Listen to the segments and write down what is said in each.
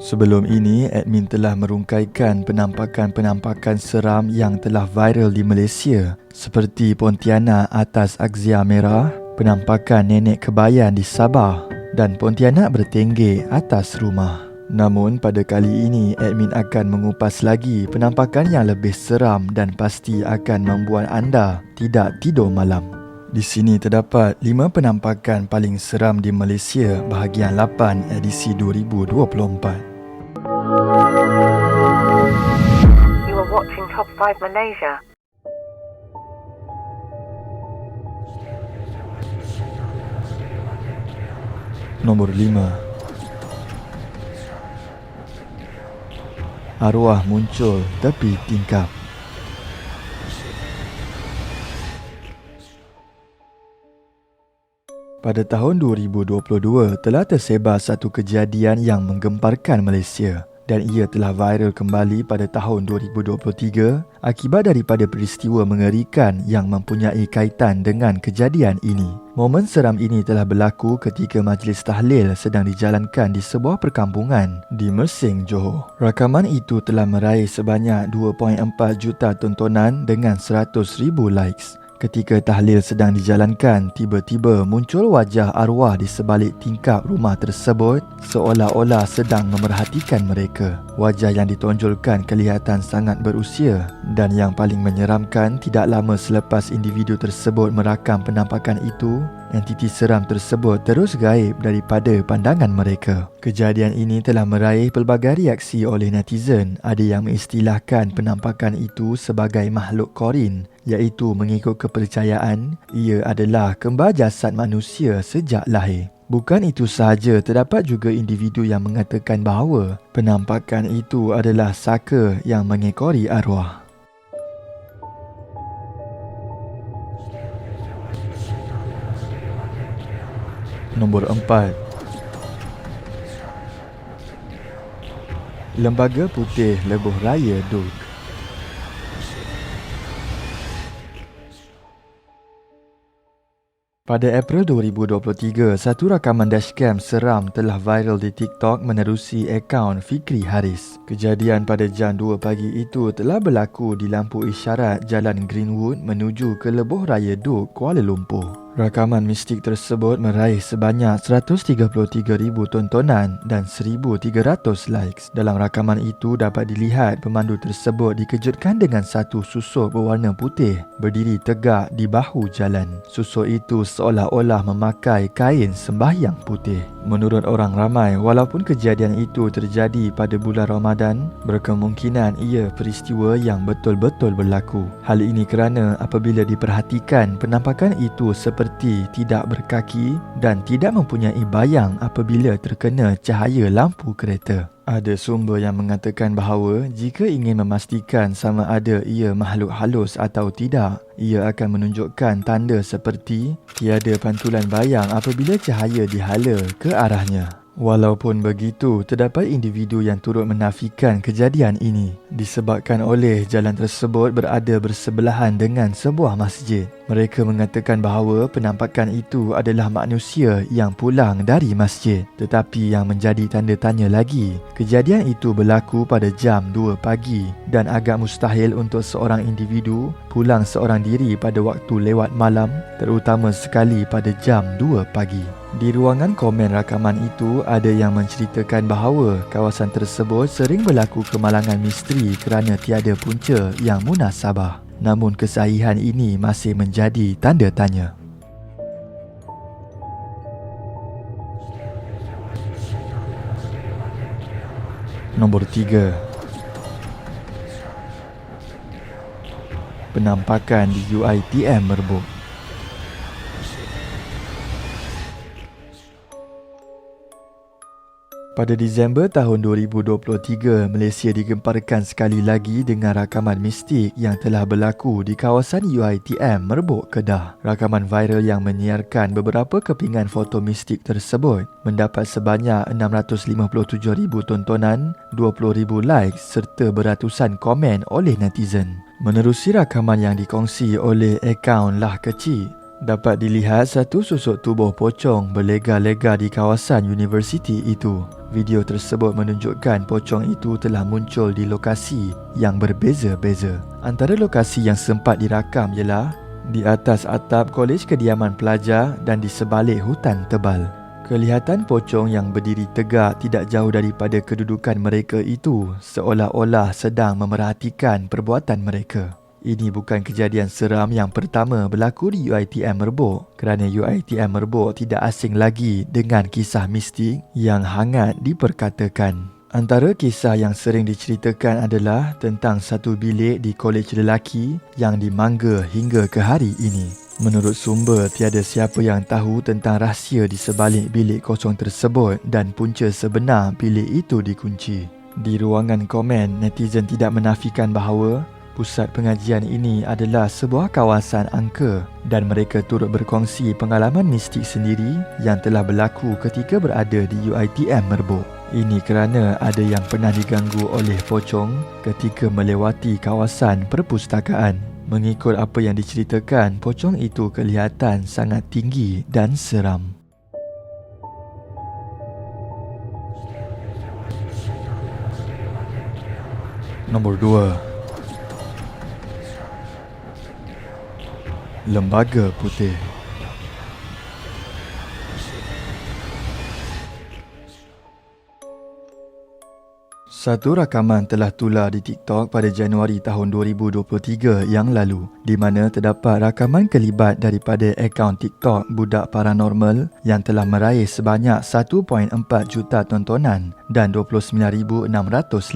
Sebelum ini, admin telah merungkaikan penampakan-penampakan seram yang telah viral di Malaysia seperti Pontianak atas Axia Merah, penampakan nenek kebayan di Sabah dan Pontianak bertengger atas rumah. Namun pada kali ini, admin akan mengupas lagi penampakan yang lebih seram dan pasti akan membuat anda tidak tidur malam. Di sini terdapat 5 penampakan paling seram di Malaysia bahagian 8 edisi 2024. You are watching Top 5 Malaysia. Nombor 5. Arwah muncul tepi tingkap. Pada tahun 2022 telah tersebar satu kejadian yang menggemparkan Malaysia dan ia telah viral kembali pada tahun 2023 akibat daripada peristiwa mengerikan yang mempunyai kaitan dengan kejadian ini. Momen seram ini telah berlaku ketika majlis tahlil sedang dijalankan di sebuah perkampungan di Mersing, Johor. Rakaman itu telah meraih sebanyak 2.4 juta tontonan dengan 100,000 likes. Ketika tahlil sedang dijalankan, tiba-tiba muncul wajah arwah di sebalik tingkap rumah tersebut seolah-olah sedang memerhatikan mereka. Wajah yang ditonjolkan kelihatan sangat berusia dan yang paling menyeramkan, tidak lama selepas individu tersebut merakam penampakan itu, entiti seram tersebut terus gaib daripada pandangan mereka. Kejadian ini telah meraih pelbagai reaksi oleh netizen. Ada yang mengistilahkan penampakan itu sebagai makhluk korin, iaitu mengikut kepercayaan ia adalah kembar jasad manusia sejak lahir. Bukan itu sahaja, terdapat juga individu yang mengatakan bahawa penampakan itu adalah saka yang mengekori arwah. Nombor 4. Lembaga Putih Lebuh Raya Duk. Pada April 2023, satu rakaman dashcam seram telah viral di TikTok menerusi akaun Fikri Haris. Kejadian pada jam 2 pagi itu telah berlaku di lampu isyarat Jalan Greenwood menuju ke Lebuh Raya Duk, Kuala Lumpur. Rakaman mistik tersebut meraih sebanyak 133,000 tontonan dan 1,300 likes. Dalam rakaman itu dapat dilihat pemandu tersebut dikejutkan dengan satu susuk berwarna putih berdiri tegak di bahu jalan. Susuk itu seolah-olah memakai kain sembahyang putih. Menurut orang ramai, walaupun kejadian itu terjadi pada bulan Ramadan, berkemungkinan ia peristiwa yang betul-betul berlaku. Hal ini kerana apabila diperhatikan, penampakan itu seperti tidak berkaki dan tidak mempunyai bayang apabila terkena cahaya lampu kereta. Ada sumber yang mengatakan bahawa jika ingin memastikan sama ada ia makhluk halus atau tidak, ia akan menunjukkan tanda seperti tiada pantulan bayang apabila cahaya dihala ke arahnya. Walaupun begitu, terdapat individu yang turut menafikan kejadian ini disebabkan oleh jalan tersebut berada bersebelahan dengan sebuah masjid. Mereka mengatakan bahawa penampakan itu adalah manusia yang pulang dari masjid. Tetapi yang menjadi tanda tanya lagi, kejadian itu berlaku pada jam 2 pagi dan agak mustahil untuk seorang individu pulang seorang diri pada waktu lewat malam, terutama sekali pada jam 2 pagi. Di ruangan komen rakaman itu, ada yang menceritakan bahawa kawasan tersebut sering berlaku kemalangan misteri kerana tiada punca yang munasabah. Namun kesahihan ini masih menjadi tanda tanya. Nombor 3. Penampakan di UiTM Merbuk. Pada Disember tahun 2023, Malaysia digemparkan sekali lagi dengan rakaman mistik yang telah berlaku di kawasan UiTM Merbuk, Kedah. Rakaman viral yang menyiarkan beberapa kepingan foto mistik tersebut mendapat sebanyak 657,000 tontonan, 20,000 likes serta beratusan komen oleh netizen. Menerusi rakaman yang dikongsi oleh akaun Lah Kecil, Dapat dilihat satu susuk tubuh pocong berlega-lega di kawasan universiti itu. Video tersebut menunjukkan pocong itu telah muncul di lokasi yang berbeza-beza. Antara lokasi yang sempat dirakam ialah di atas atap kolej kediaman pelajar dan di sebalik hutan tebal. Kelihatan pocong yang berdiri tegak tidak jauh daripada kedudukan mereka itu, seolah-olah sedang memerhatikan perbuatan mereka. Ini bukan kejadian seram yang pertama berlaku di UiTM Merbuk, kerana UiTM Merbuk tidak asing lagi dengan kisah mistik yang hangat diperkatakan. Antara kisah yang sering diceritakan adalah tentang satu bilik di kolej lelaki yang dimangga hingga ke hari ini. Menurut sumber, tiada siapa yang tahu tentang rahsia di sebalik bilik kosong tersebut dan punca sebenar bilik itu dikunci. Di ruangan komen, netizen tidak menafikan bahawa pusat pengajian ini adalah sebuah kawasan angka dan mereka turut berkongsi pengalaman mistik sendiri yang telah berlaku ketika berada di UiTM Merbuk. Ini kerana ada yang pernah diganggu oleh pocong ketika melewati kawasan perpustakaan. Mengikut apa yang diceritakan, pocong itu kelihatan sangat tinggi dan seram. Nombor 2. Lembaga Putih. Satu rakaman telah tular di TikTok pada Januari tahun 2023 yang lalu, di mana terdapat rakaman kelibat daripada akaun TikTok budak paranormal yang telah meraih sebanyak 1.4 juta tontonan dan 29,600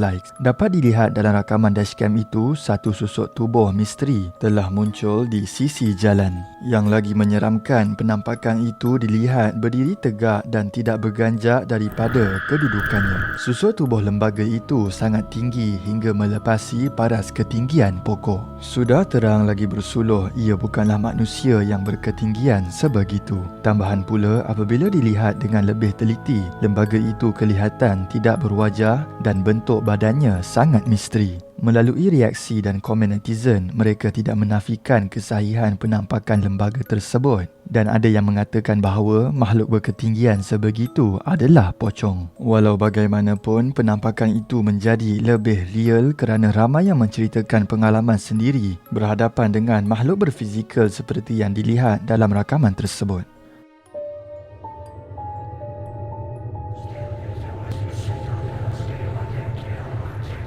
likes. Dapat dilihat dalam rakaman dashcam itu, satu susuk tubuh misteri telah muncul di sisi jalan. Yang lagi menyeramkan, penampakan itu dilihat berdiri tegak dan tidak berganjak daripada kedudukannya. Susuk tubuh lembaga itu sangat tinggi hingga melepasi paras ketinggian pokok. Sudah terang lagi bersuluh ia bukanlah manusia yang berketinggian sebegitu. Tambahan pula, apabila dilihat dengan lebih teliti, lembaga itu kelihatan tidak berwajah dan bentuk badannya sangat misteri. Melalui reaksi dan komen netizen, mereka tidak menafikan kesahihan penampakan lembaga tersebut dan ada yang mengatakan bahawa makhluk berketinggian sebegitu adalah pocong. Walau bagaimanapun, penampakan itu menjadi lebih real kerana ramai yang menceritakan pengalaman sendiri berhadapan dengan makhluk berfizikal seperti yang dilihat dalam rakaman tersebut.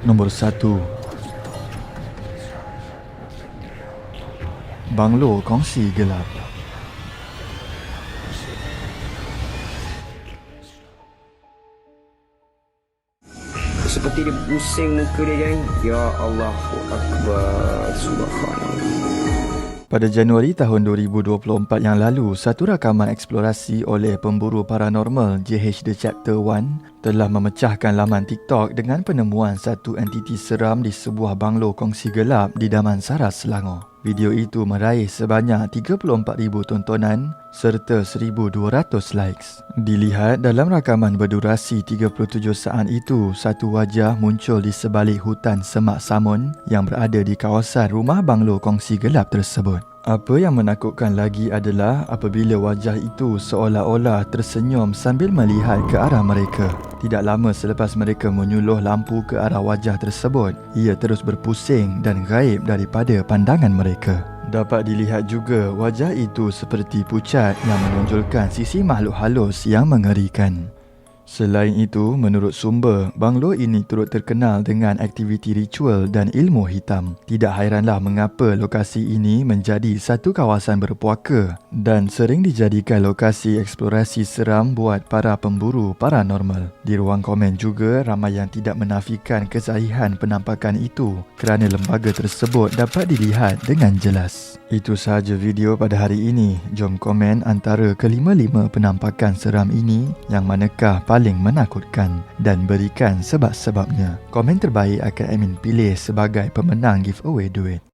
Nombor 1. Banglo Kongsi Gelap. Seperti dia pusing muka dia kan. Ya Allahu Akbar. Subhanallah. Pada Januari tahun 2024 yang lalu, satu rakaman eksplorasi oleh pemburu paranormal JH The Chapter 1 telah memecahkan laman TikTok dengan penemuan satu entiti seram di sebuah banglo kongsi gelap di Damansara, Selangor. Video itu meraih sebanyak 34,000 tontonan serta 1,200 likes. Dilihat dalam rakaman berdurasi 37 saat itu, satu wajah muncul di sebalik hutan semak samun yang berada di kawasan rumah banglo kongsi gelap tersebut. Apa yang menakutkan lagi adalah apabila wajah itu seolah-olah tersenyum sambil melihat ke arah mereka. Tidak lama selepas mereka menyuluh lampu ke arah wajah tersebut, ia terus berpusing dan gaib daripada pandangan mereka. Dapat dilihat juga wajah itu seperti pucat yang menonjolkan sisi makhluk halus yang mengerikan. Selain itu, menurut sumber, banglo ini turut terkenal dengan aktiviti ritual dan ilmu hitam. Tidak hairanlah mengapa lokasi ini menjadi satu kawasan berpuaka dan sering dijadikan lokasi eksplorasi seram buat para pemburu paranormal. Di ruang komen juga, ramai yang tidak menafikan kesahihan penampakan itu kerana lembaga tersebut dapat dilihat dengan jelas. Itu sahaja video pada hari ini. Jom komen antara kelima-lima penampakan seram ini yang manakah paling menakutkan dan berikan sebab-sebabnya. Komen terbaik akan admin pilih sebagai pemenang giveaway duit.